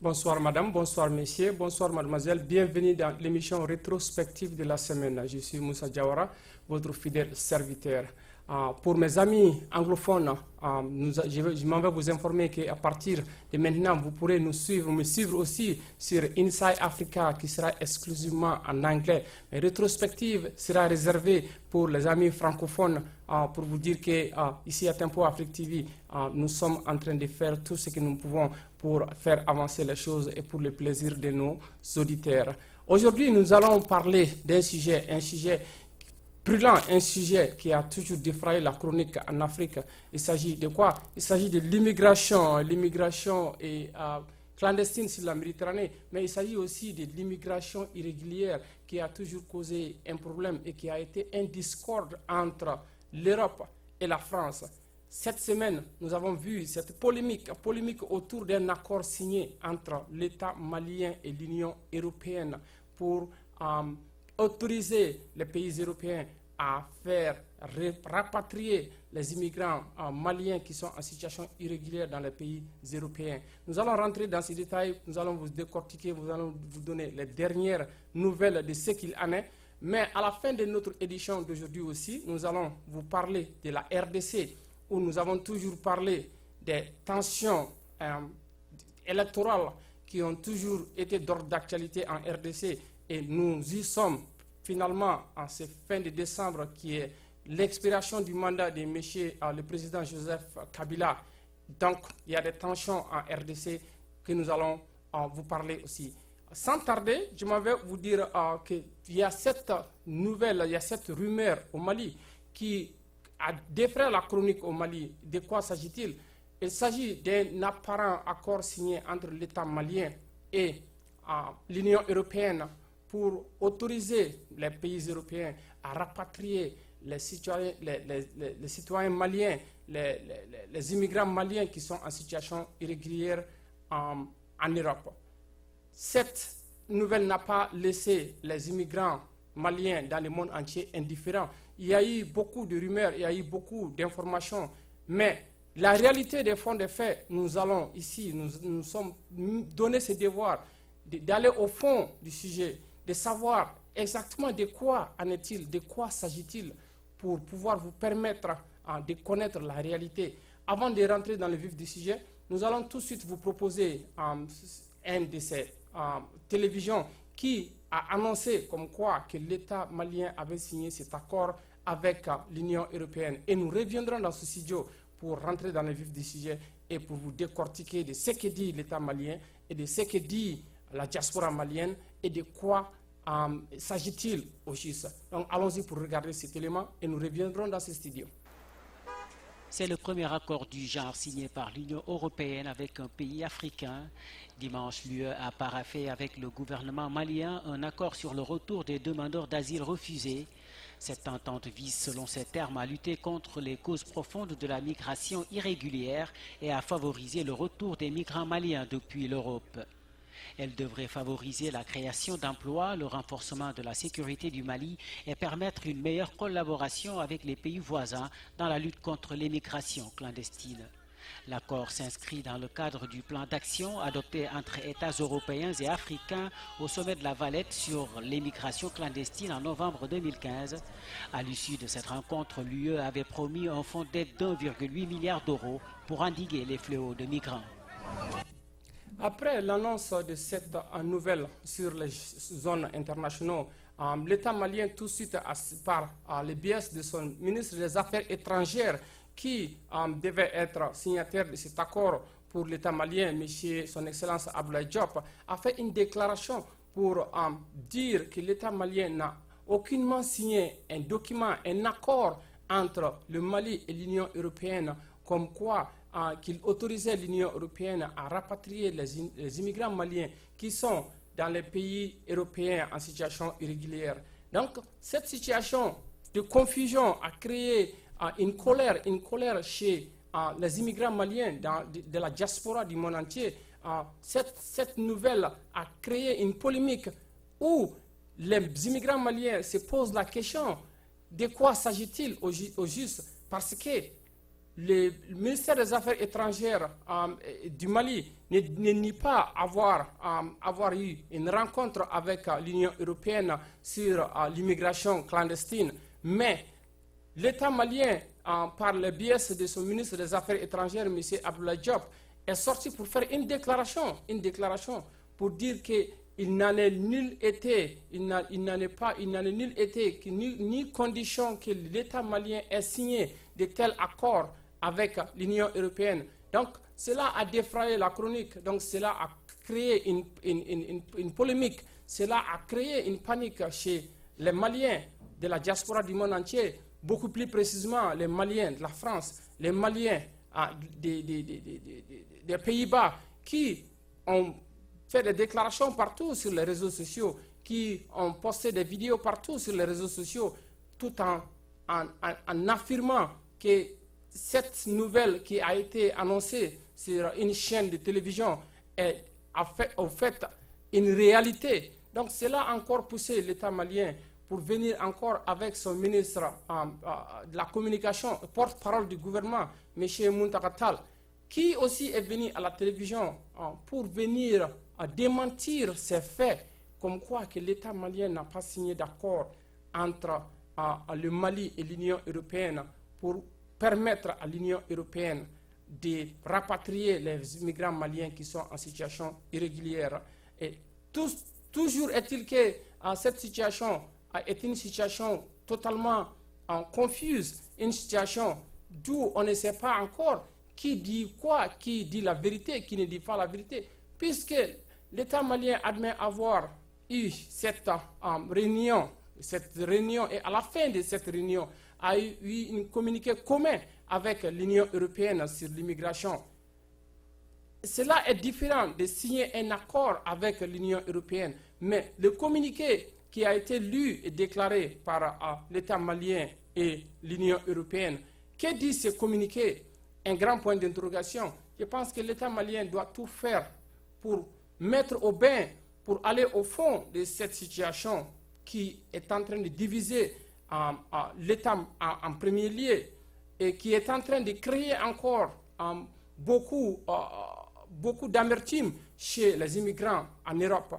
Bonsoir madame, bonsoir messieurs, bonsoir mademoiselle. Bienvenue dans l'émission rétrospective de la semaine. Je suis Moussa Diawara, votre fidèle serviteur. Pour mes amis anglophones, je m'en vais vous informer qu'à partir de maintenant, vous pourrez me suivre aussi sur Inside Africa qui sera exclusivement en anglais. La rétrospective sera réservée pour les amis francophones pour vous dire que ici à Tempo Afrique TV, nous sommes en train de faire tout ce que nous pouvons pour faire avancer les choses et pour le plaisir de nos auditeurs. Aujourd'hui, nous allons parler d'un sujet, un sujet brûlant, un sujet qui a toujours défrayé la chronique en Afrique. Il s'agit de quoi? Il s'agit de l'immigration. L'immigration est clandestine sur la Méditerranée, mais il s'agit aussi de l'immigration irrégulière qui a toujours causé un problème et qui a été un discorde entre l'Europe et la France. Cette semaine, nous avons vu cette polémique autour d'un accord signé entre l'État malien et l'Union européenne pour autoriser les pays européens à faire rapatrier les immigrants maliens qui sont en situation irrégulière dans les pays européens. Nous allons rentrer dans ces détails, nous allons vous décortiquer, nous allons vous donner les dernières nouvelles de ce qu'il en est. Mais à la fin de notre édition d'aujourd'hui aussi, nous allons vous parler de la RDC, où nous avons toujours parlé des tensions électorales qui ont toujours été d'ordre d'actualité en RDC. Et nous y sommes finalement en cette fin de décembre qui est l'expiration du mandat de le président Joseph Kabila. Donc il y a des tensions en RDC que nous allons vous parler aussi. Sans tarder, je m'en vais vous dire qu'il y a cette nouvelle, il y a cette rumeur au Mali qui a défrayé la chronique au Mali. De quoi s'agit-il? Il s'agit d'un apparent accord signé entre l'État malien et l'Union européenne pour autoriser les pays européens à rapatrier les citoyens maliens, les immigrants maliens qui sont en situation irrégulière en Europe. Cette nouvelle n'a pas laissé les immigrants maliens dans le monde entier indifférents. Il y a eu beaucoup de rumeurs, il y a eu beaucoup d'informations, mais la réalité des fonds des faits, nous allons ici, nous sommes donné ce devoir d'aller au fond du sujet, de savoir exactement de quoi en est-il, de quoi s'agit-il pour pouvoir vous permettre de connaître la réalité. Avant de rentrer dans le vif du sujet, nous allons tout de suite vous proposer un de ces télévisions qui a annoncé comme quoi que l'État malien avait signé cet accord avec l'Union européenne. Et nous reviendrons dans ce studio pour rentrer dans le vif du sujet et pour vous décortiquer de ce que dit l'État malien et de ce que dit la diaspora malienne et de quoi s'agit-il au juste. Donc allons-y pour regarder cet élément et nous reviendrons dans ce studio. C'est le premier accord du genre signé par l'Union européenne avec un pays africain. Dimanche, l'UE a paraphé avec le gouvernement malien un accord sur le retour des demandeurs d'asile refusés. Cette entente vise, selon ses termes, à lutter contre les causes profondes de la migration irrégulière et à favoriser le retour des migrants maliens depuis l'Europe. Elle devrait favoriser la création d'emplois, le renforcement de la sécurité du Mali et permettre une meilleure collaboration avec les pays voisins dans la lutte contre l'immigration clandestine. L'accord s'inscrit dans le cadre du plan d'action adopté entre États européens et africains au sommet de la Valette sur l'immigration clandestine en novembre 2015. À l'issue de cette rencontre, l'UE avait promis un fonds d'aide d'1,8 milliard d'euros pour endiguer les fléaux de migrants. Après l'annonce de cette nouvelle sur les zones internationales, l'État malien tout de suite, par le biais de son ministre des Affaires étrangères, qui devait être signataire de cet accord pour l'État malien, M. Son Excellence Abdoulaye Diop, a fait une déclaration pour dire que l'État malien n'a aucunement signé un document, un accord entre le Mali et l'Union européenne, comme quoi qu'il autorisait l'Union européenne à rapatrier les immigrants maliens qui sont dans les pays européens en situation irrégulière. Donc, cette situation de confusion a créé une colère chez les immigrants maliens de la diaspora du monde entier. Cette nouvelle a créé une polémique où les immigrants maliens se posent la question de quoi s'agit-il au juste, parce que le ministère des Affaires étrangères du Mali ne nie pas avoir eu une rencontre avec l'Union européenne sur l'immigration clandestine, mais l'État malien, par le biais de son ministre des Affaires étrangères, M. Abdoulaye Diop, est sorti pour faire une déclaration pour dire qu'il n'en est nul été, ni condition que l'État malien ait signé de tels accords avec l'Union européenne. Donc, cela a défrayé la chronique, donc cela a créé une polémique, cela a créé une panique chez les Maliens de la diaspora du monde entier, beaucoup plus précisément les Maliens de la France, les Maliens des Pays-Bas, qui ont fait des déclarations partout sur les réseaux sociaux, qui ont posté des vidéos partout sur les réseaux sociaux, tout en affirmant que cette nouvelle qui a été annoncée sur une chaîne de télévision est en fait une réalité. Donc cela a encore poussé l'État malien pour venir encore avec son ministre de la communication, porte-parole du gouvernement, M. Muntaka Tall, qui aussi est venu à la télévision pour venir démentir ces faits, comme quoi que l'État malien n'a pas signé d'accord entre le Mali et l'Union européenne pour permettre à l'Union européenne de rapatrier les immigrants maliens qui sont en situation irrégulière. Et toujours est-il que cette situation est une situation totalement confuse, une situation d'où on ne sait pas encore qui dit quoi, qui dit la vérité, qui ne dit pas la vérité, puisque l'État malien admet avoir eu cette réunion, et à la fin de cette réunion, a eu un communiqué commun avec l'Union européenne sur l'immigration. Cela est différent de signer un accord avec l'Union européenne, mais le communiqué qui a été lu et déclaré par l'État malien et l'Union européenne, que dit ce communiqué? Un grand point d'interrogation. Je pense que l'État malien doit tout faire pour mettre au bain, pour aller au fond de cette situation qui est en train de diviser l'État en premier lieu et qui est en train de créer encore beaucoup d'amertume chez les immigrants en Europe.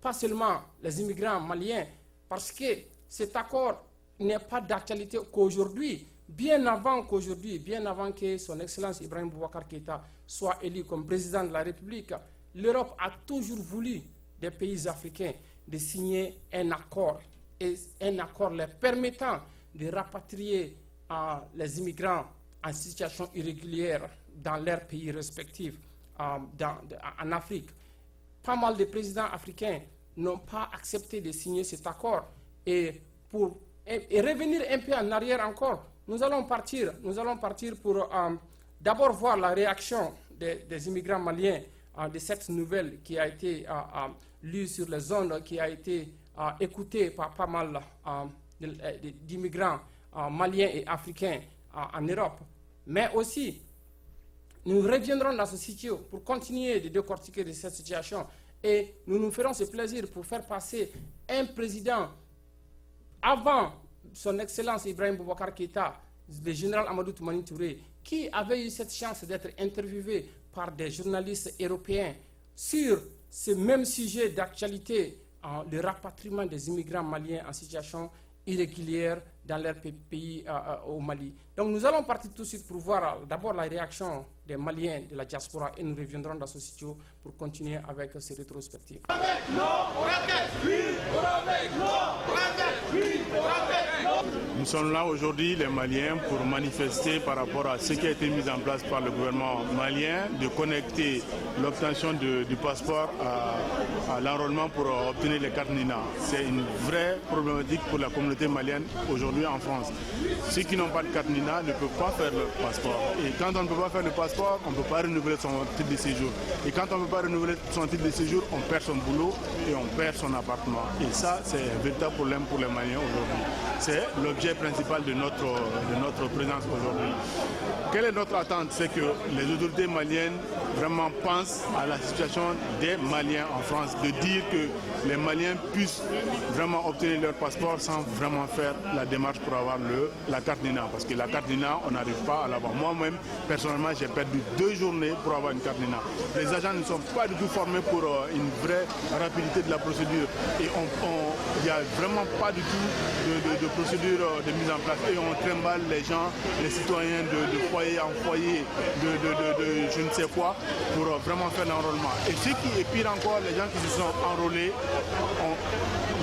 Pas seulement les immigrants maliens, parce que cet accord n'est pas d'actualité qu'aujourd'hui, bien avant que son Excellence Ibrahim Boubacar Keïta soit élu comme président de la République, l'Europe a toujours voulu des pays africains de signer un accord, et un accord leur permettant de rapatrier les immigrants en situation irrégulière dans leurs pays respectifs en Afrique. Pas mal de présidents africains n'ont pas accepté de signer cet accord. Et revenir un peu en arrière encore, nous allons partir pour d'abord voir la réaction des immigrants maliens de cette nouvelle qui a été lue sur les ondes, qui a été écoutée par pas mal d'immigrants maliens et africains en Europe. Mais aussi, nous reviendrons dans ce studio pour continuer de décortiquer de cette situation et nous nous ferons ce plaisir pour faire passer un président avant son Excellence Ibrahim Boubacar Keïta, le général Amadou Toumani Touré, qui avait eu cette chance d'être interviewé par des journalistes européens sur ce même sujet d'actualité, le rapatriement des immigrants maliens en situation irrégulière dans leur pays au Mali. Donc nous allons partir tout de suite pour voir d'abord la réaction des Maliens de la diaspora et nous reviendrons dans ce studio pour continuer avec ces rétrospectives. Nous sommes là aujourd'hui, les Maliens, pour manifester par rapport à ce qui a été mis en place par le gouvernement malien, de connecter l'obtention du passeport à l'enrôlement pour obtenir les cartes NINA. C'est une vraie problématique pour la communauté malienne aujourd'hui en France. Ceux qui n'ont pas de carte NINA ne peuvent pas faire le passeport. Et quand on ne peut pas faire le passeport, on ne peut pas renouveler son titre de séjour. Et quand on ne peut pas renouveler son titre de séjour, on perd son boulot et on perd son appartement. Et ça, c'est un véritable problème pour les Maliens aujourd'hui. C'est l'objet principal de notre présence aujourd'hui. quelle est notre attente? C'est que les autorités maliennes vraiment pensent à la situation des Maliens en France, de dire que les Maliens puissent vraiment obtenir leur passeport sans vraiment faire la démarche pour avoir la carte NINA. Parce que la carte NINA, on n'arrive pas à l'avoir. Moi-même, personnellement, j'ai perdu 2 journées pour avoir une carte NINA. Les agents ne sont pas du tout formés pour une vraie rapidité de la procédure. Et il n'y a vraiment pas du tout de procédure de mise en place. Et on trimballe les gens, les citoyens de foyer en foyer, de je ne sais quoi, pour vraiment faire l'enrôlement. Et ce qui est pire encore, les gens qui se sont enrôlés,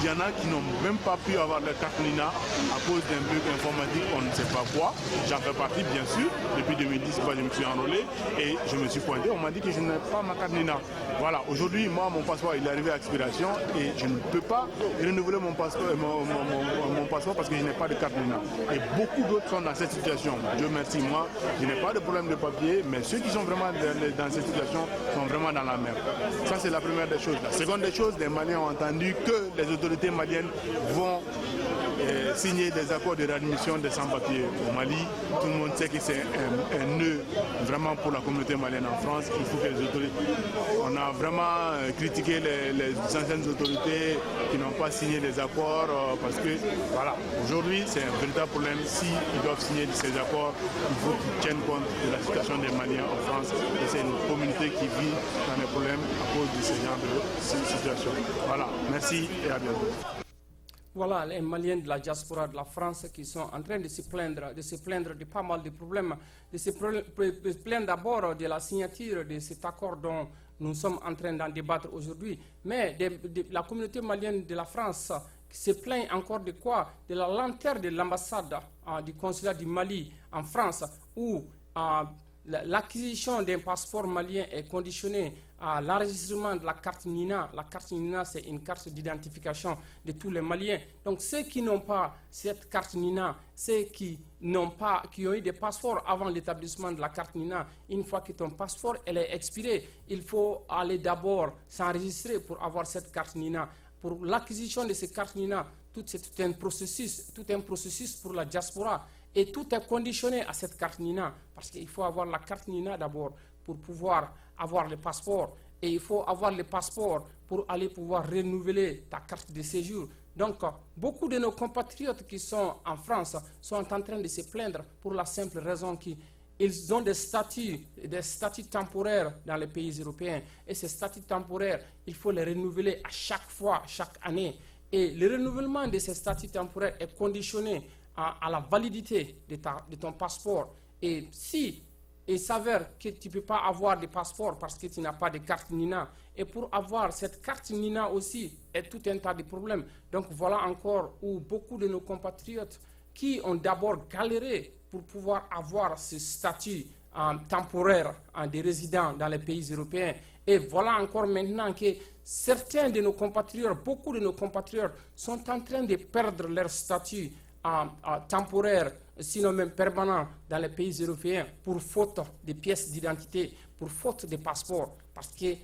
il y en a qui n'ont même pas pu avoir leur carte NINA à cause d'un bug informatique, on ne sait pas quoi. J'en fais partie, bien sûr. Depuis 2010, je me suis enrôlé et je me suis pointé. On m'a dit que je n'ai pas ma carte NINA. Voilà, aujourd'hui, moi, mon passeport, il est arrivé à expiration et je ne peux pas renouveler mon passeport parce que je n'ai pas de carte NINA. Et beaucoup d'autres sont dans cette situation. Dieu merci, moi, je n'ai pas de problème de papier, mais ceux qui sont vraiment dans cette situation sont vraiment dans la merde. Ça, c'est la première des choses. La seconde des choses, les Maliens ont entendu que les autorités maliennes vont signer des accords de réadmission des sans-papiers au Mali. Tout le monde sait que c'est un nœud vraiment pour la communauté malienne en France. Il faut que les autorités... On a vraiment critiqué les anciennes autorités qui n'ont pas signé les accords parce que, voilà, aujourd'hui, c'est un véritable problème. S'ils doivent signer ces accords, il faut qu'ils tiennent compte de la situation des Maliens en France. Et c'est une communauté qui vit dans les problèmes à cause de ce genre de situation. Voilà, merci et à bientôt. Voilà les Maliens de la diaspora de la France qui sont en train de se plaindre de pas mal de problèmes, de se plaindre d'abord de la signature de cet accord dont nous sommes en train d'en débattre aujourd'hui, mais de la communauté malienne de la France qui se plaint encore de quoi? De la lenteur de l'ambassade du consulat du Mali en France, où l'acquisition d'un passeport malien est conditionnée à l'enregistrement de la carte NINA. La carte NINA, c'est une carte d'identification de tous les Maliens. Donc ceux qui n'ont pas cette carte NINA, ceux qui ont eu des passeports avant l'établissement de la carte NINA, une fois que ton passeport elle est expiré, il faut aller d'abord s'enregistrer pour avoir cette carte NINA. Pour l'acquisition de ces cartes NINA, c'est un processus pour la diaspora. Et tout est conditionné à cette carte NINA, parce qu'il faut avoir la carte NINA d'abord pour pouvoir avoir le passeport. Et il faut avoir le passeport pour aller pouvoir renouveler ta carte de séjour. Donc, beaucoup de nos compatriotes qui sont en France sont en train de se plaindre pour la simple raison qu'ils ont des statuts temporaires dans les pays européens. Et ces statuts temporaires, il faut les renouveler à chaque fois, chaque année. Et le renouvellement de ces statuts temporaires est conditionné à la validité de ton passeport. Et si il s'avère que tu ne peux pas avoir de passeport parce que tu n'as pas de carte NINA, et pour avoir cette carte NINA aussi, est tout un tas de problèmes. Donc voilà encore où beaucoup de nos compatriotes qui ont d'abord galéré pour pouvoir avoir ce statut temporaire de résident dans les pays européens. Et voilà encore maintenant que certains de nos compatriotes, beaucoup de nos compatriotes sont en train de perdre leur statut temporaire, sinon même permanent dans les pays européens pour faute de pièces d'identité, pour faute de passeport, parce que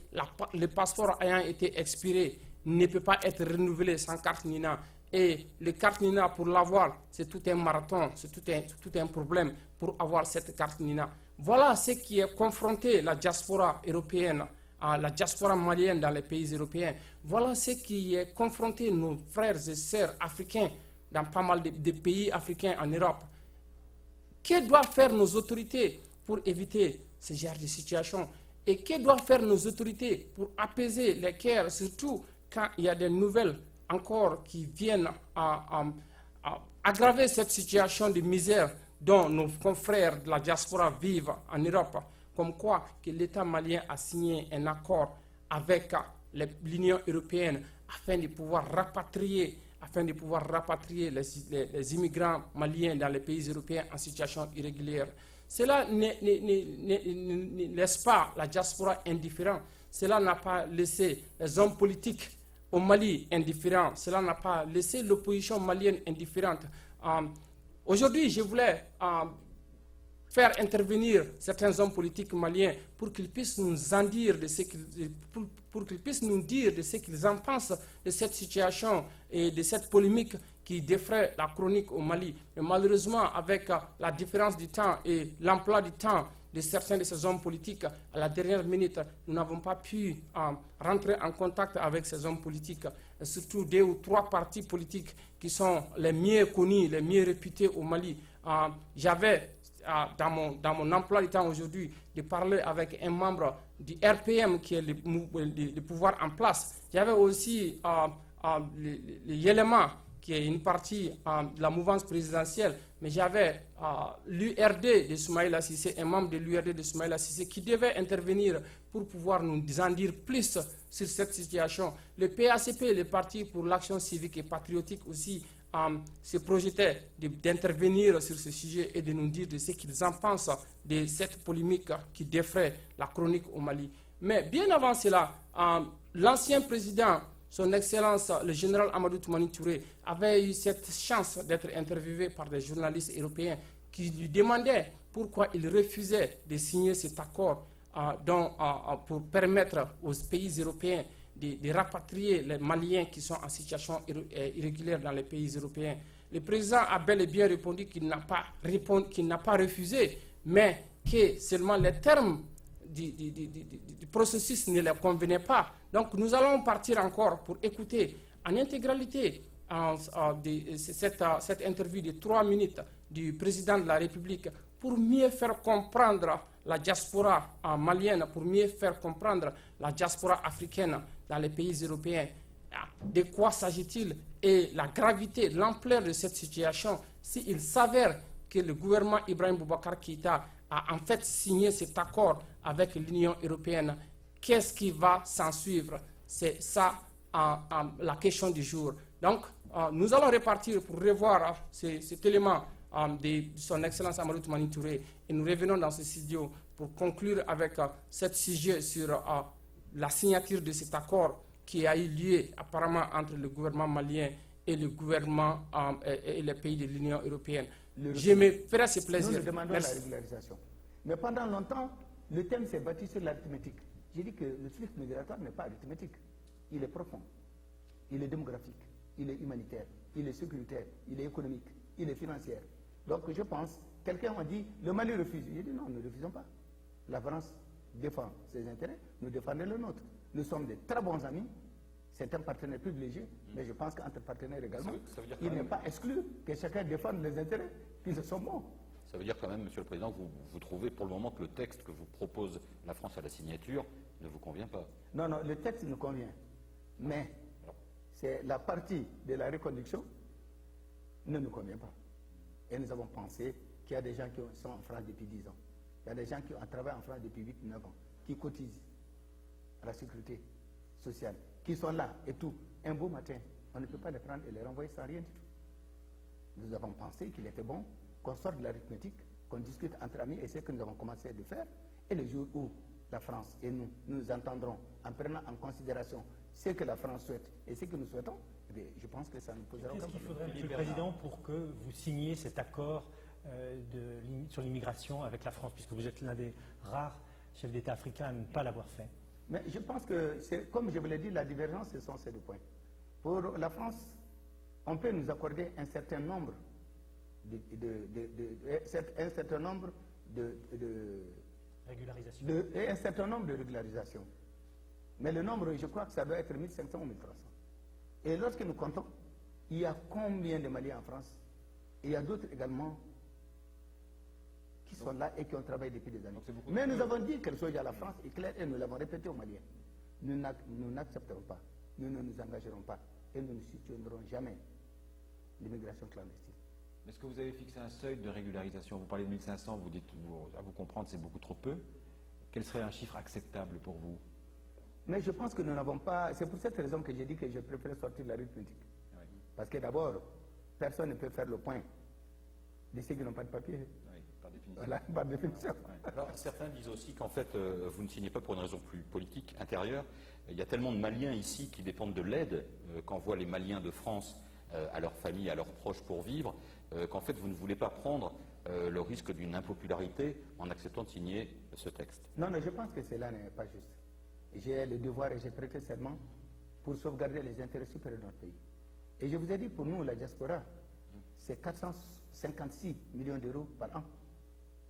le passeport ayant été expiré ne peut pas être renouvelé sans carte NINA. Et le carte NINA, pour l'avoir, c'est tout un marathon, c'est tout un problème pour avoir cette carte NINA. Voilà ce qui est confronté la diaspora européenne, la diaspora malienne dans les pays européens. Voilà ce qui est confronté nos frères et sœurs africains dans pas mal de pays africains en Europe. Que doivent faire nos autorités pour éviter ce genre de situation? Et que doivent faire nos autorités pour apaiser les cœurs, surtout quand il y a des nouvelles encore qui viennent aggraver cette situation de misère dont nos confrères de la diaspora vivent en Europe, comme quoi que l'État malien a signé un accord avec l'Union européenne afin de pouvoir rapatrier les immigrants maliens dans les pays européens en situation irrégulière. Cela ne laisse pas la diaspora indifférente. Cela n'a pas laissé les hommes politiques au Mali indifférents. Cela n'a pas laissé l'opposition malienne indifférente. Aujourd'hui, je voulais faire intervenir certains hommes politiques maliens pour qu'ils puissent nous en dire de ce qu'ils en pensent de cette situation et de cette polémique qui défraie la chronique au Mali. Mais malheureusement, avec la différence du temps et l'emploi du temps de certains de ces hommes politiques, à la dernière minute, nous n'avons pas pu rentrer en contact avec ces hommes politiques, surtout 2 ou 3 partis politiques qui sont les mieux connus, les mieux réputés au Mali. J'avais dans mon emploi du temps aujourd'hui de parler avec un membre du RPM qui est le pouvoir en place. J'avais aussi le Yéléma qui est une partie de la mouvance présidentielle, mais j'avais l'URD de Soumaïla Cissé, un membre de l'URD de Soumaïla Cissé qui devait intervenir pour pouvoir nous en dire plus sur cette situation. Le PACP, le Parti pour l'action civique et patriotique aussi, se projetait d'intervenir sur ce sujet et de nous dire de ce qu'ils en pensent de cette polémique qui défraie la chronique au Mali. Mais bien avant cela, l'ancien président, son Excellence, le général Amadou Toumani Touré, avait eu cette chance d'être interviewé par des journalistes européens qui lui demandaient pourquoi il refusait de signer cet accord pour permettre aux pays européens de rapatrier les Maliens qui sont en situation irrégulière dans les pays européens. Le président a bel et bien répondu qu'il n'a pas refusé, mais que seulement les termes du processus ne leur convenaient pas. Donc nous allons partir encore pour écouter en intégralité cette interview de 3 minutes du président de la République pour mieux faire comprendre la diaspora malienne, pour mieux faire comprendre la diaspora africaine dans les pays européens. De quoi s'agit-il et la gravité, l'ampleur de cette situation s'il s'avère que le gouvernement Ibrahim Boubacar Keïta a en fait signé cet accord avec l'Union européenne. Qu'est-ce qui va s'en suivre? C'est ça la question du jour. Donc, nous allons repartir pour revoir cet élément de son Excellence Amadou Toumani Touré et nous revenons dans ce studio pour conclure avec ce sujet sur la signature de cet accord qui a eu lieu apparemment entre le gouvernement malien et le gouvernement et les pays de l'Union européenne. Je me ferai ce plaisir. Nous demandons la régularisation. Mais pendant longtemps, le thème s'est bâti sur l'arithmétique. J'ai dit que le flux migratoire n'est pas arithmétique. Il est profond, il est démographique, il est humanitaire, il est sécuritaire, il est économique, il est financier. Donc je pense, quelqu'un m'a dit, le Mali refuse. J'ai dit non, nous ne refusons pas. La France défend ses intérêts, nous défendons le nôtre. Nous sommes de très bons amis, c'est un partenaire privilégié, mais je pense qu'entre partenaires également, il n'est pas exclu que chacun défende les intérêts qui sont bons. Ça veut dire quand même, Monsieur le Président, que vous trouvez pour le moment que le texte que vous propose la France à la signature ne vous convient pas? Non, non, le texte nous convient. Mais c'est la partie de la reconduction ne nous convient pas. Et nous avons pensé qu'il y a des gens qui sont en France depuis 10 ans. Il y a des gens qui ont travaillé en France depuis 8-9 ans, qui cotisent à la sécurité sociale, qui sont là et tout. Un beau matin, on ne peut pas les prendre et les renvoyer sans rien du tout. Nous avons pensé qu'il était bon qu'on sorte de l'arithmétique, qu'on discute entre amis, et c'est ce que nous avons commencé à faire. Et le jour où la France et nous entendrons en prenant en considération ce que la France souhaite et ce que nous souhaitons, eh je pense que ça ne posera aucun problème. Qu'est-ce qu'il faudrait, Monsieur le Président, pour que vous signiez cet accord sur l'immigration avec la France, puisque vous êtes l'un des rares chefs d'État africains à ne pas l'avoir fait? Mais je pense que, comme je vous l'ai dit, la divergence, ce sont ces 2 points. Pour la France, on peut nous accorder un certain nombre de régularisation. Et un certain nombre de régularisations. Mais le nombre, je crois que ça doit être 1500 ou 1300. Et lorsque nous comptons, il y a combien de Maliens en France? Et il y a d'autres également qui sont là et qui ont travaillé depuis des années. Mais nous avons dit quelque chose à la France est clair et nous l'avons répété aux Maliens. Nous n'accepterons pas, nous ne nous engagerons pas et nous ne soutiendrons jamais l'immigration clandestine. Est-ce que vous avez fixé un seuil de régularisation? Vous parlez de 1500, vous dites, à vous comprendre, c'est beaucoup trop peu. Quel serait un chiffre acceptable pour vous? Mais je pense que nous n'avons pas... C'est pour cette raison que j'ai dit que je préfère sortir de l'arithmétique. Oui. Parce que d'abord, personne ne peut faire le point de ceux qui n'ont pas de papier. Oui, par définition. Voilà, par définition. Ouais. Alors, certains disent aussi qu'en fait, vous ne signez pas pour une raison plus politique, intérieure. Il y a tellement de Maliens ici qui dépendent de l'aide qu'envoient les Maliens de France à leurs familles, à leurs proches pour vivre, qu'en fait, vous ne voulez pas prendre le risque d'une impopularité en acceptant de signer ce texte. Non, je pense que cela n'est pas juste. J'ai le devoir et j'ai prêté serment pour sauvegarder les intérêts supérieurs de notre pays. Et je vous ai dit, pour nous, la diaspora, c'est 456 millions d'euros par an.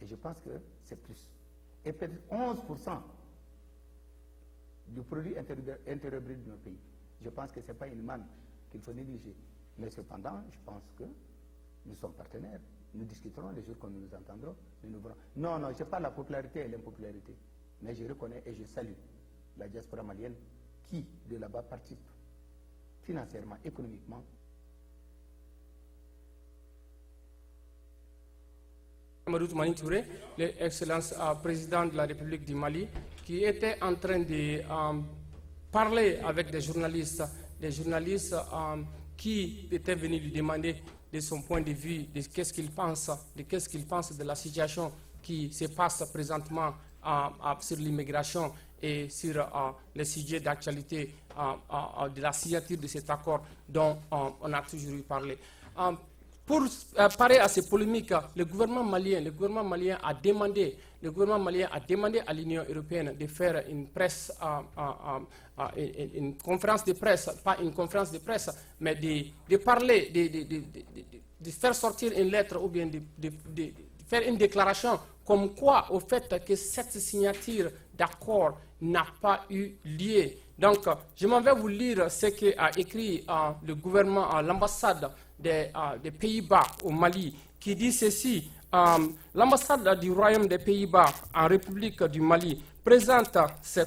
Et je pense que c'est plus. Et peut-être 11% du produit intérieur brut de nos pays. Je pense que ce n'est pas une manne qu'il faut négliger. Mais cependant, je pense que nous sommes partenaires. Nous discuterons les jours que nous nous entendrons. Non, je parle de la popularité et l'impopularité. Mais je reconnais et je salue la diaspora malienne qui, de là-bas, participe financièrement, économiquement. Amadou Toumani Touré, l'excellence président de la République du Mali, qui était en train de parler avec des journalistes qui étaient venus lui demander de son point de vue, de qu'est-ce qu'il pense de la situation qui se passe présentement sur l'immigration et sur les sujets d'actualité de la signature de cet accord dont on a toujours eu parlé. Pour parer à ces polémiques, le gouvernement malien a demandé à l'Union européenne de faire une conférence de presse, pas une conférence de presse, mais de parler, de faire sortir une lettre ou bien de faire une déclaration comme quoi au fait que cette signature d'accord n'a pas eu lieu. Donc, je m'en vais vous lire ce qu'a écrit le gouvernement, l'ambassade des Pays-Bas au Mali, qui dit ceci. L'ambassade du Royaume des Pays-Bas en République du Mali présente ses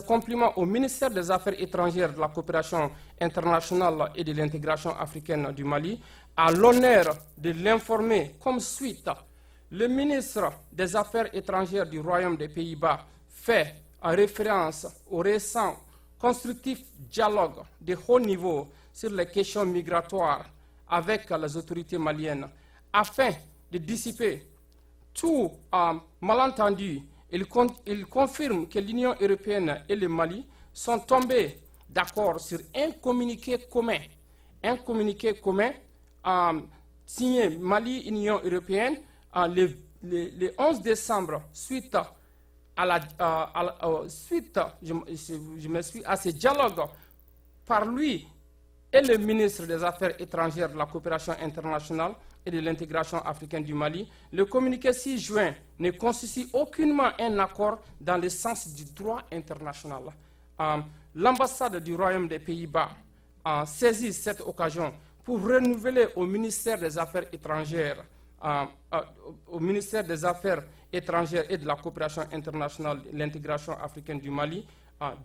compliments au ministère des Affaires étrangères, de la coopération internationale et de l'intégration africaine du Mali, à l'honneur de l'informer comme suite. Le ministre des Affaires étrangères du Royaume des Pays-Bas fait référence au récent constructif dialogue de haut niveau sur les questions migratoires avec les autorités maliennes. Afin de dissiper tout malentendu, il confirme que l'Union européenne et le Mali sont tombés d'accord sur un communiqué commun signé Mali-Union européenne le 11 décembre suite à ce dialogue par lui et le ministre des Affaires étrangères, de la coopération internationale et de l'intégration africaine du Mali. Le communiqué 6 juin ne constitue aucunement un accord dans le sens du droit international. L'ambassade du Royaume des Pays-Bas a saisi cette occasion pour renouveler au ministère des Affaires étrangères, et de la coopération internationale et de l'intégration africaine du Mali,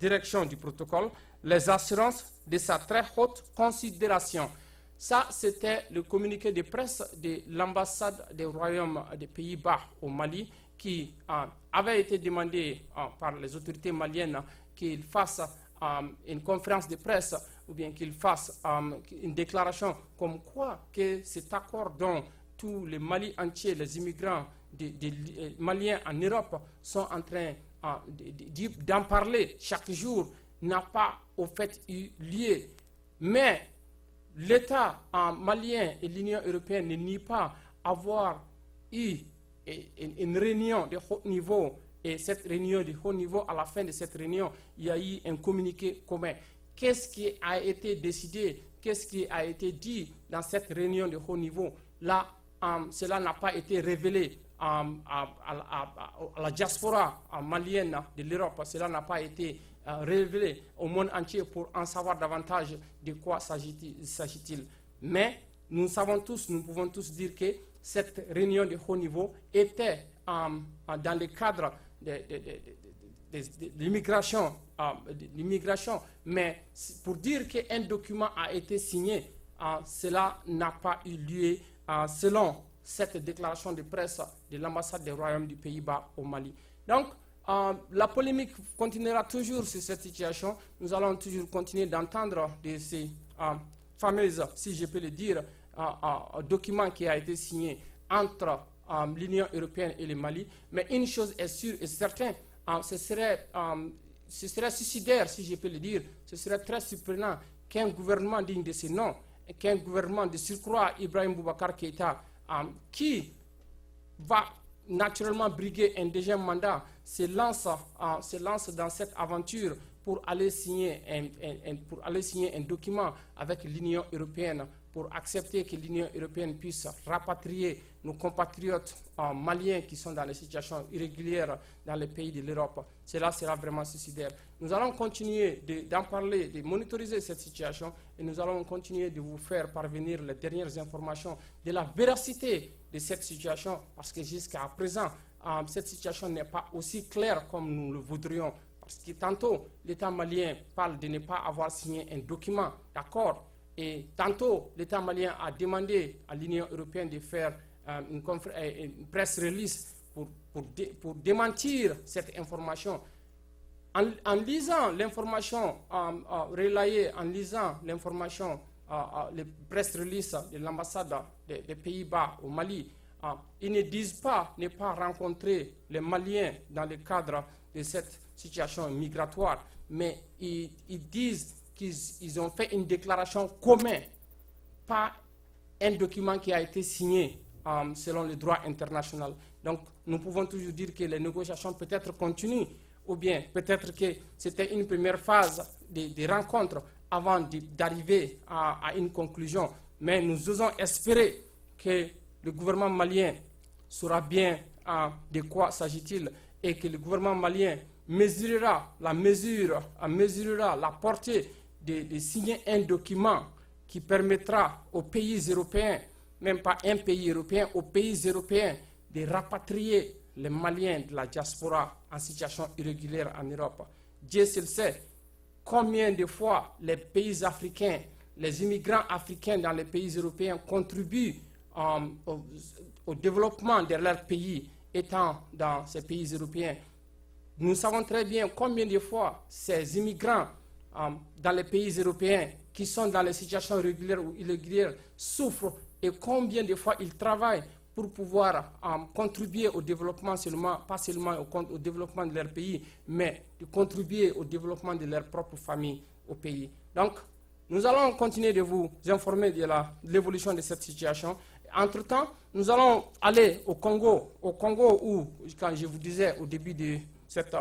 direction du protocole, les assurances de sa très haute considération. Ça, c'était le communiqué de presse de l'ambassade du Royaume des Pays-Bas au Mali qui avait été demandé par les autorités maliennes qu'il fasse une conférence de presse ou bien qu'il fasse une déclaration comme quoi que cet accord dont tous les Mali entiers, les immigrants des Maliens en Europe sont en train d'en parler chaque jour, n'a pas au fait eu lieu. Mais l'État malien et l'Union européenne ne nient pas avoir eu une réunion de haut niveau. Et cette réunion de haut niveau, à la fin de cette réunion, il y a eu un communiqué commun. Qu'est-ce qui a été décidé? Qu'est-ce qui a été dit dans cette réunion de haut niveau? Là, cela n'a pas été révélé à la diaspora malienne de l'Europe. Cela n'a pas été révélé au monde entier pour en savoir davantage de quoi s'agit-il. Mais nous pouvons tous dire que cette réunion de haut niveau était dans le cadre de l'immigration. Mais pour dire qu'un document a été signé, cela n'a pas eu lieu selon cette déclaration de presse de l'ambassade des Royaumes du Pays-Bas au Mali. Donc, la polémique continuera toujours sur cette situation. Nous allons toujours continuer d'entendre de ces fameuses, si je peux le dire, documents qui a été signé entre l'Union européenne et le Mali. Mais une chose est sûre et certaine, ce serait suicidaire, si je peux le dire, ce serait très surprenant qu'un gouvernement digne de ce nom, qu'un gouvernement de surcroît, Ibrahim Boubacar Keïta, qui va naturellement briguer un deuxième mandat, se lance dans cette aventure pour aller signer un document avec l'Union européenne, pour accepter que l'Union européenne puisse rapatrier nos compatriotes maliens qui sont dans les situations irrégulières dans les pays de l'Europe. Cela sera vraiment suicidaire. Nous allons continuer d'en parler, de monitoriser cette situation et nous allons continuer de vous faire parvenir les dernières informations de la véracité de cette situation parce que jusqu'à présent, cette situation n'est pas aussi claire comme nous le voudrions. Parce que tantôt, l'État malien parle de ne pas avoir signé un document d'accord. Et tantôt, l'État malien a demandé à l'Union européenne de faire une press release pour démentir cette information. En lisant l'information relayée, en lisant l'information, les press release de l'ambassade des Pays-Bas au Mali, ils ne disent pas ne pas rencontrer les Maliens dans le cadre de cette situation migratoire, mais ils disent qu'ils ont fait une déclaration commune, pas un document qui a été signé selon le droit international. Donc, nous pouvons toujours dire que les négociations peut-être continuent, ou bien peut-être que c'était une première phase de rencontres avant d'arriver à une conclusion. Mais nous osons espérer que le gouvernement malien saura bien de quoi s'agit-il et que le gouvernement malien mesurera la portée de signer un document qui permettra aux pays européens, même pas un pays européen, aux pays européens de rapatrier les Maliens de la diaspora en situation irrégulière en Europe. Dieu seul sait combien de fois les pays africains, les immigrants africains dans les pays européens contribuent au développement de leur pays étant dans ces pays européens. Nous savons très bien combien de fois ces immigrants dans les pays européens qui sont dans les situations régulières ou irrégulières souffrent et combien de fois ils travaillent pour pouvoir contribuer au développement seulement, pas seulement au développement de leur pays, mais de contribuer au développement de leur propre famille au pays. Donc, nous allons continuer de vous informer de l'évolution de cette situation. Entre-temps, nous allons aller au Congo où, quand je vous disais au début de cette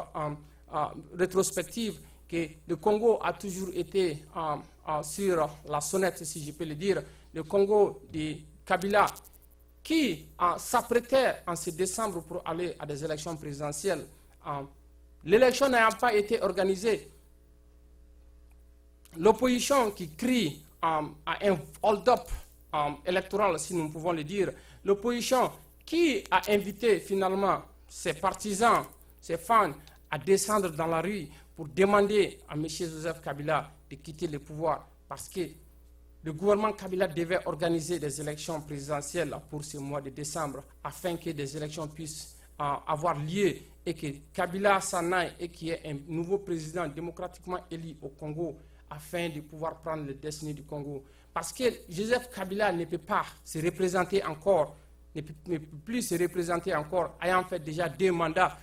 rétrospective, que le Congo a toujours été sur la sonnette, si je peux le dire, le Congo de Kabila, qui s'apprêtait en ce décembre pour aller à des élections présidentielles. L'élection n'ayant pas été organisée, l'opposition qui crie à un hold-up électoral, si nous pouvons le dire, l'opposition qui a invité finalement ses partisans, ses fans, à descendre dans la rue pour demander à M. Joseph Kabila de quitter le pouvoir parce que le gouvernement Kabila devait organiser des élections présidentielles pour ce mois de décembre afin que des élections puissent avoir lieu et que Kabila s'en aille et qu'il y ait un nouveau président démocratiquement élu au Congo afin de pouvoir prendre le destin du Congo. Parce que Joseph Kabila ne peut pas se représenter encore, ne peut plus se représenter encore, ayant fait déjà 2 mandats.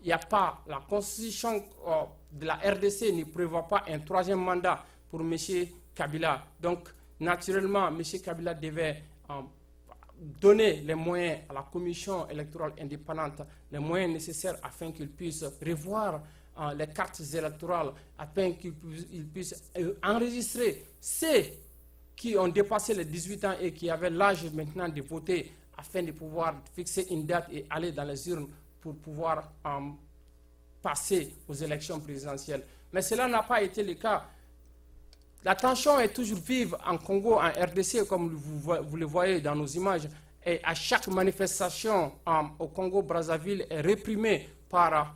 Il n'y a pas, la constitution de la RDC ne prévoit pas un 3e mandat pour M. Kabila. Donc, naturellement, M. Kabila devait donner les moyens à la commission électorale indépendante, les moyens nécessaires afin qu'il puisse revoir les cartes électorales, afin qu'il puisse enregistrer ceux qui ont dépassé les 18 ans et qui avaient l'âge maintenant de voter, afin de pouvoir fixer une date et aller dans les urnes pour pouvoir passer aux élections présidentielles. Mais cela n'a pas été le cas. La tension est toujours vive en Congo, en RDC, comme vous le voyez dans nos images. Et à chaque manifestation au Congo-Brazzaville est réprimée par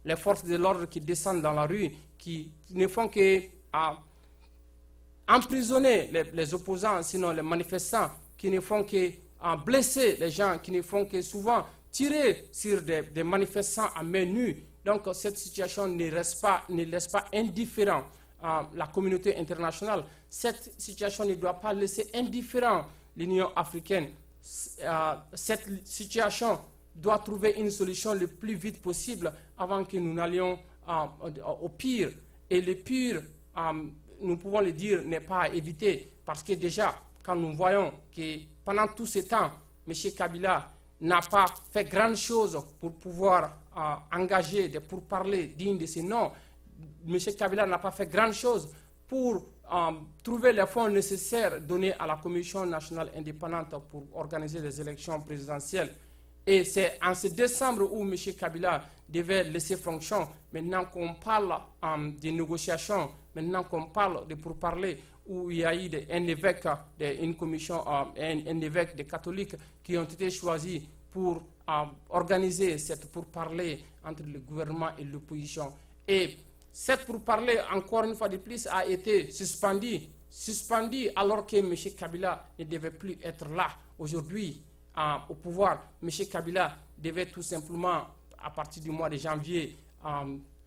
les forces de l'ordre qui descendent dans la rue, qui ne font que emprisonner les opposants, sinon les manifestants, qui ne font que blesser les gens, qui ne font que souvent tirer sur des manifestants à main nue. Donc cette situation ne laisse pas indifférent la communauté internationale. Cette situation ne doit pas laisser indifférent l'Union africaine. Cette situation doit trouver une solution le plus vite possible avant que nous n'allions au pire. Et le pire, nous pouvons le dire, n'est pas à éviter. Parce que déjà, quand nous voyons que pendant tout ce temps, M. Kabila n'a pas fait grand chose pour pouvoir engager des pourparlers dignes de ce nom, M. Kabila n'a pas fait grand chose pour trouver les fonds nécessaires donnés à la Commission nationale indépendante pour organiser les élections présidentielles. Et c'est en ce décembre où M. Kabila devait laisser fonction. Maintenant qu'on parle des négociations, maintenant qu'on parle de pourparlers, où il y a eu un évêque, une commission, un évêque des catholiques qui ont été choisis pour organiser cette pourparlers entre le gouvernement et l'opposition. Et cette pourparlers, encore une fois de plus, a été suspendue alors que M. Kabila ne devait plus être là aujourd'hui au pouvoir. M. Kabila devait tout simplement, à partir du mois de janvier,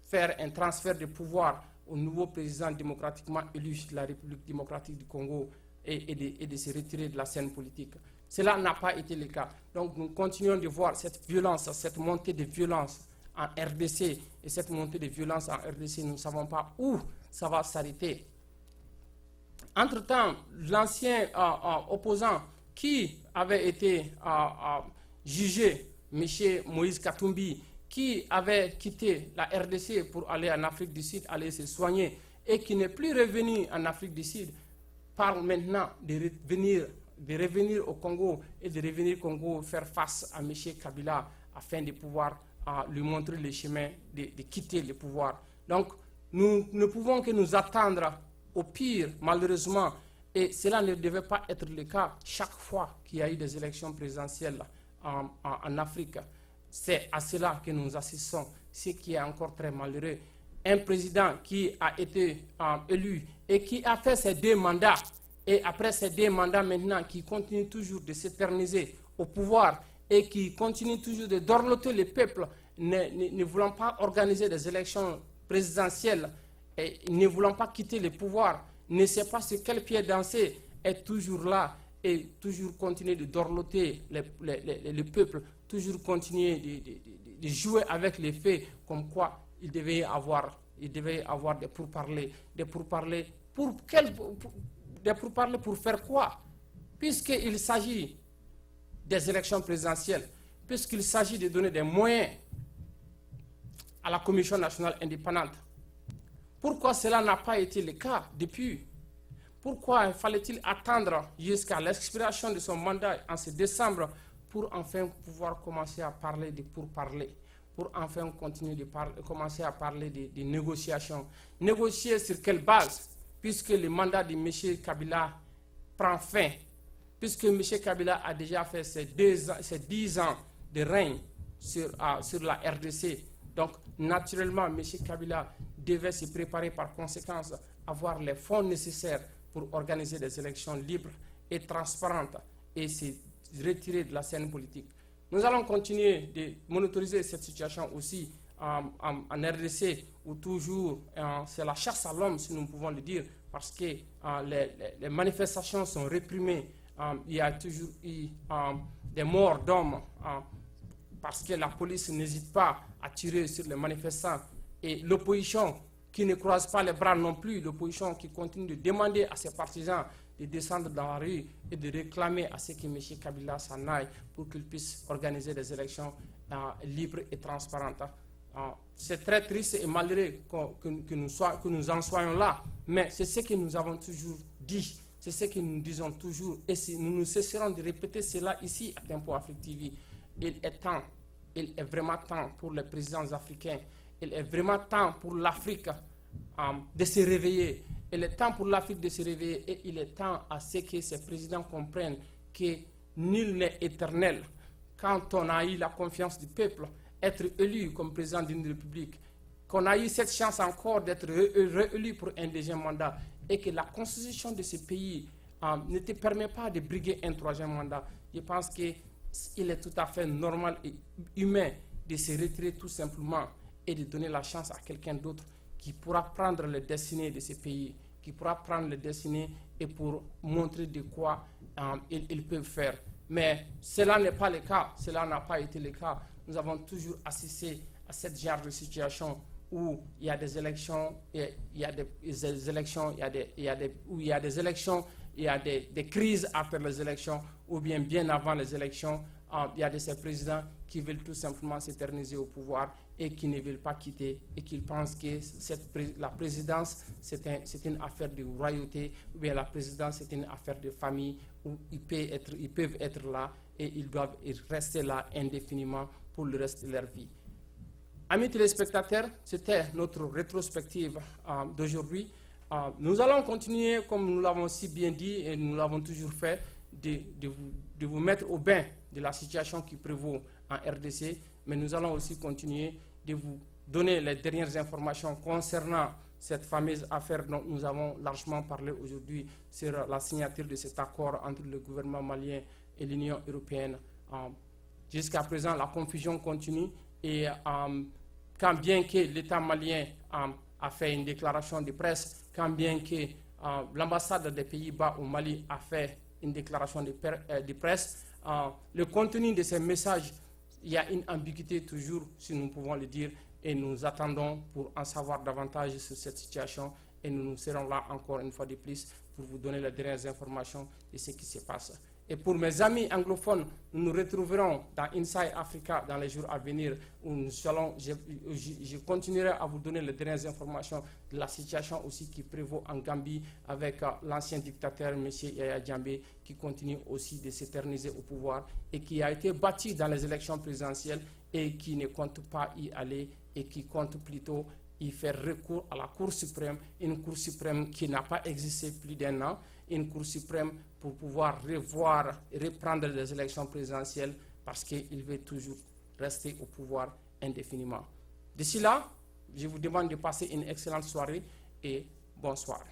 faire un transfert de pouvoir au nouveau président démocratiquement élu de la République démocratique du Congo et de se retirer de la scène politique. Cela n'a pas été le cas. Donc nous continuons de voir cette violence, cette montée de violence en RDC. Et cette montée de violence en RDC, nous ne savons pas où ça va s'arrêter. Entre-temps, l'ancien opposant qui avait été jugé, M. Moïse Katumbi, qui avait quitté la RDC pour aller en Afrique du Sud, aller se soigner, et qui n'est plus revenu en Afrique du Sud, parle maintenant de revenir au Congo et de revenir au Congo faire face à M. Kabila afin de pouvoir lui montrer le chemin de quitter le pouvoir. Donc, nous ne pouvons que nous attendre au pire, malheureusement, et cela ne devait pas être le cas chaque fois qu'il y a eu des élections présidentielles en Afrique. C'est à cela que nous assistons, ce qui est encore très malheureux. Un président qui a été élu et qui a fait ses 2 mandats, et après ces 2 mandats maintenant, qui continue toujours de s'éterniser au pouvoir et qui continue toujours de dorloter le peuple, ne voulant pas organiser des élections présidentielles et ne voulant pas quitter le pouvoir, ne sait pas sur quel pied danser, est toujours là et toujours continuer de dorloter le peuple, toujours continuer de jouer avec les faits, comme quoi il devait y avoir des pourparlers. Des pourparlers pour faire quoi? Puisqu'il s'agit des élections présidentielles, puisqu'il s'agit de donner des moyens à la Commission nationale indépendante. Pourquoi cela n'a pas été le cas depuis? Pourquoi fallait-il attendre jusqu'à l'expiration de son mandat en ce décembre pour enfin pouvoir commencer à parler de pourparlers, pour enfin commencer à parler de négociations? Négocier sur quelle base? Puisque le mandat de M. Kabila prend fin, puisque M. Kabila a déjà fait ses 10 ans de règne sur la RDC. Donc, naturellement, M. Kabila devait se préparer par conséquence, avoir les fonds nécessaires pour organiser des élections libres et transparentes et se retirer de la scène politique. Nous allons continuer de monitoriser cette situation aussi en RDC, où toujours c'est la chasse à l'homme, si nous pouvons le dire, parce que les manifestations sont réprimées. Il y a toujours eu des morts d'hommes parce que la police n'hésite pas à tirer sur les manifestants. Et l'opposition qui ne croise pas les bras non plus, l'opposition qui continue de demander à ses partisans de descendre dans la rue et de réclamer à ce que M. Kabila s'en aille pour qu'il puisse organiser des élections libres et transparentes. C'est très triste et malheureux que nous en soyons là, mais c'est ce que nous avons toujours dit, c'est ce que nous disons toujours, et nous ne cesserons de répéter cela ici à Tempo Afrique TV. Il est vraiment temps pour les présidents africains, il est vraiment temps pour l'Afrique de se réveiller. Il est temps pour l'Afrique de se réveiller et il est temps à ce que ces présidents comprennent que nul n'est éternel. Quand on a eu la confiance du peuple, être élu comme président d'une république, qu'on a eu cette chance encore d'être réélu pour un 2e mandat et que la constitution de ce pays ne te permet pas de briguer un 3e mandat, je pense qu'il est tout à fait normal et humain de se retirer tout simplement et de donner la chance à quelqu'un d'autre qui pourra prendre le destiné de ce pays, qui pourra prendre le destiné et pour montrer de quoi ils peuvent faire. Mais cela n'est pas le cas, cela n'a pas été le cas. Nous avons toujours assisté à cette genre de situation où il y a des élections, il y a des élections, il y a des crises après les élections, ou bien avant les élections, il y a de ces présidents qui veulent tout simplement s'éterniser au pouvoir et qui ne veulent pas quitter et qui pensent que la présidence, c'est une affaire de royauté, ou bien la présidence, c'est une affaire de famille, où ils peuvent être là et ils doivent rester là indéfiniment pour le reste de leur vie. Amis téléspectateurs, c'était notre rétrospective d'aujourd'hui. Nous allons continuer, comme nous l'avons si bien dit et nous l'avons toujours fait, de vous mettre au bain de la situation qui prévaut en RDC, mais nous allons aussi continuer de vous donner les dernières informations concernant cette fameuse affaire dont nous avons largement parlé aujourd'hui sur la signature de cet accord entre le gouvernement malien et l'Union européenne. Jusqu'à présent, la confusion continue et quand bien que l'État malien a fait une déclaration de presse, quand bien que l'ambassade des Pays-Bas au Mali a fait une déclaration de presse, le contenu de ces messages, il y a une ambiguïté toujours, si nous pouvons le dire, et nous attendons pour en savoir davantage sur cette situation et nous serons là encore une fois de plus pour vous donner les dernières informations de ce qui se passe. Et pour mes amis anglophones, nous nous retrouverons dans Inside Africa dans les jours à venir où je continuerai à vous donner les dernières informations de la situation aussi qui prévaut en Gambie avec l'ancien dictateur M. Yaya Jammeh qui continue aussi de s'éterniser au pouvoir et qui a été battu dans les élections présidentielles et qui ne compte pas y aller et qui compte plutôt y faire recours à la Cour suprême, une Cour suprême qui n'a pas existé plus d'1 an, une Cour suprême pour pouvoir reprendre les élections présidentielles parce qu'il veut toujours rester au pouvoir indéfiniment. D'ici là, je vous demande de passer une excellente soirée et bonsoir.